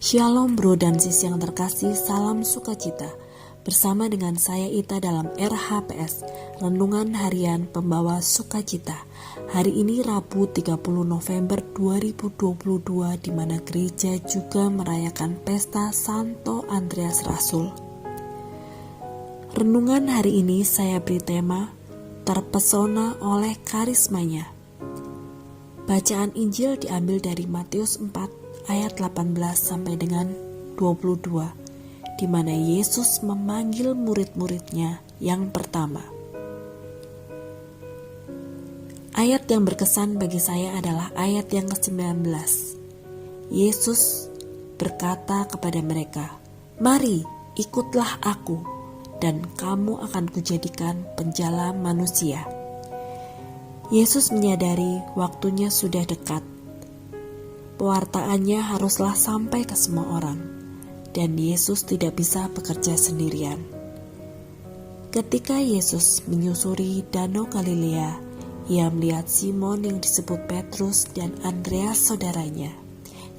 Shalom bro dan sis yang terkasih, salam sukacita. Bersama dengan saya Ita dalam RHPS, Renungan Harian Pembawa Sukacita. Hari ini Rabu 30 November 2022, di mana gereja juga merayakan pesta Santo Andreas Rasul. Renungan hari ini saya beri tema, terpesona oleh karismanya. Bacaan Injil diambil dari Matius 4 ayat 18 sampai dengan 22, di mana Yesus memanggil murid-muridnya yang pertama. Ayat yang berkesan bagi saya adalah ayat yang ke-19. Yesus berkata kepada mereka, "Mari, ikutlah aku, dan kamu akan kujadikan penjala manusia." Yesus menyadari waktunya sudah dekat. Pewartaannya haruslah sampai ke semua orang, dan Yesus tidak bisa bekerja sendirian. Ketika Yesus menyusuri Danau Galilea, Ia melihat Simon yang disebut Petrus dan Andreas saudaranya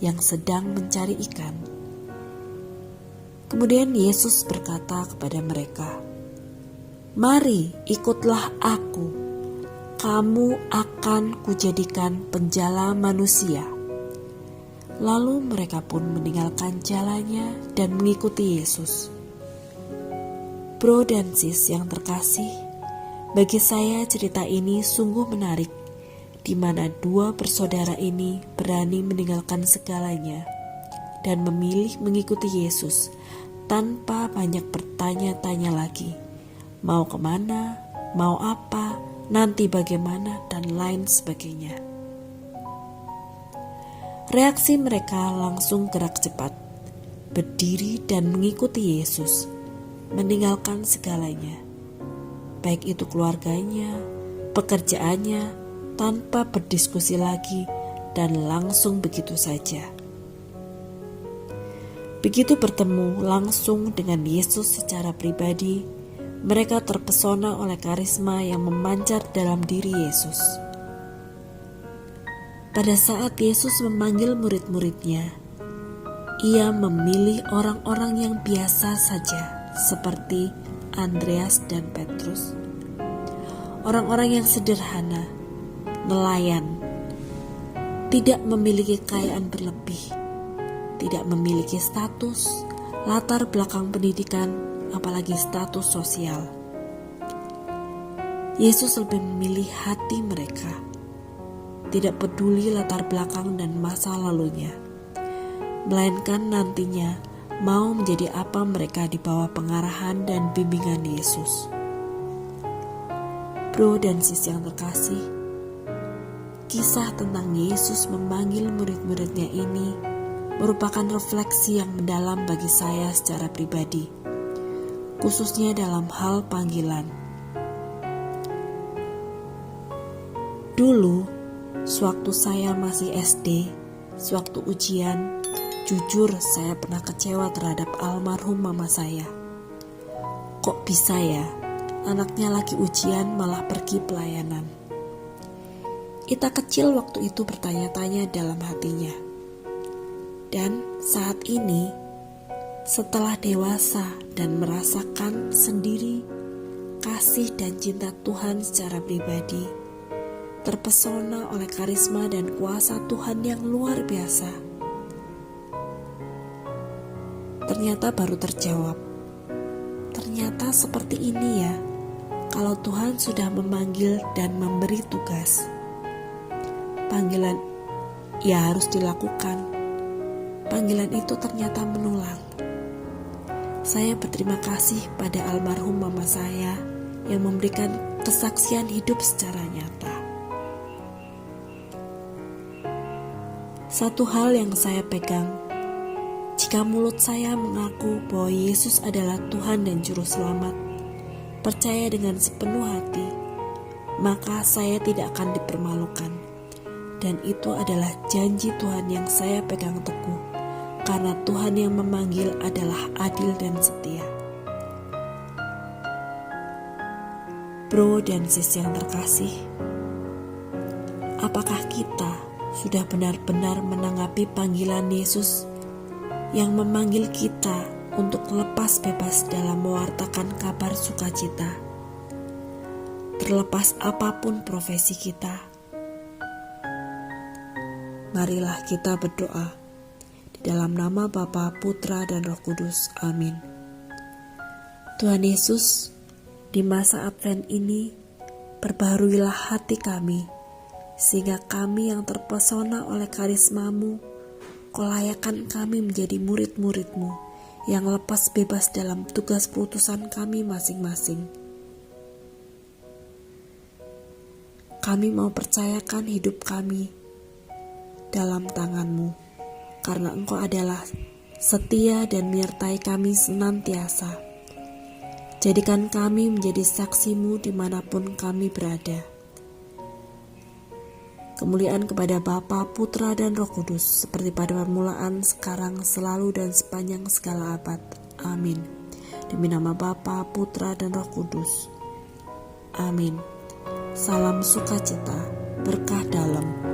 yang sedang mencari ikan. Kemudian Yesus berkata kepada mereka, "Mari, ikutlah aku, kamu akan kujadikan penjala manusia." Lalu mereka pun meninggalkan jalannya dan mengikuti Yesus. Bro dan sis yang terkasih, bagi saya cerita ini sungguh menarik, di mana dua bersaudara ini berani meninggalkan segalanya dan memilih mengikuti Yesus tanpa banyak bertanya-tanya lagi. Mau kemana, mau apa, nanti bagaimana, dan lain sebagainya. Reaksi mereka langsung gerak cepat, berdiri dan mengikuti Yesus, meninggalkan segalanya, baik itu keluarganya, pekerjaannya, tanpa berdiskusi lagi, dan langsung begitu saja. Begitu bertemu langsung dengan Yesus secara pribadi, mereka terpesona oleh karisma yang memancar dalam diri Yesus. Pada saat Yesus memanggil murid-muridnya, Ia memilih orang-orang yang biasa saja, seperti Andreas dan Petrus. Orang-orang yang sederhana, nelayan, tidak memiliki kekayaan berlebih, tidak memiliki status, latar belakang pendidikan, apalagi status sosial. Yesus lebih memilih hati mereka. Tidak peduli latar belakang dan masa lalunya, melainkan nantinya mau menjadi apa mereka di bawah pengarahan dan bimbingan Yesus. Bro dan sis yang terkasih, kisah tentang Yesus memanggil murid-muridnya ini merupakan refleksi yang mendalam bagi saya secara pribadi, khususnya dalam hal panggilan. Dulu, sewaktu saya masih SD, sewaktu ujian, jujur saya pernah kecewa terhadap almarhum mama saya. Kok bisa ya, anaknya lagi ujian malah pergi pelayanan? Ita kecil waktu itu bertanya-tanya dalam hatinya. Dan saat ini, setelah dewasa dan merasakan sendiri kasih dan cinta Tuhan secara pribadi, terpesona oleh karisma dan kuasa Tuhan yang luar biasa. Ternyata baru terjawab. Ternyata seperti ini ya, kalau Tuhan sudah memanggil dan memberi tugas. Panggilan ya harus dilakukan. Panggilan itu ternyata menulang. Saya berterima kasih pada almarhum mama saya yang memberikan kesaksian hidup secara nyata. Satu hal yang saya pegang, jika mulut saya mengaku bahwa Yesus adalah Tuhan dan Juru Selamat, percaya dengan sepenuh hati, maka saya tidak akan dipermalukan. Dan itu adalah janji Tuhan yang saya pegang teguh, karena Tuhan yang memanggil adalah adil dan setia. Bro dan sis yang terkasih, apakah kita sudah benar-benar menanggapi panggilan Yesus yang memanggil kita untuk lepas bebas dalam mewartakan kabar sukacita, terlepas apapun profesi kita. Marilah kita berdoa di dalam nama Bapa, Putra, dan Roh Kudus. Amin. Tuhan Yesus, di masa Advent ini, perbaharuilah hati kami, sehingga kami yang terpesona oleh karisma-Mu, Kau layakan kami menjadi murid-murid-Mu yang lepas bebas dalam tugas perutusan kami masing-masing. Kami mau percayakan hidup kami dalam tangan-Mu, karena Engkau adalah setia dan menyertai kami senantiasa. Jadikan kami menjadi saksi-Mu dimanapun kami berada. Kemuliaan kepada Bapa, Putra, dan Roh Kudus, seperti pada permulaan, sekarang, selalu, dan sepanjang segala abad. Amin. Demi nama Bapa, Putra, dan Roh Kudus. Amin. Salam sukacita, berkah dalam.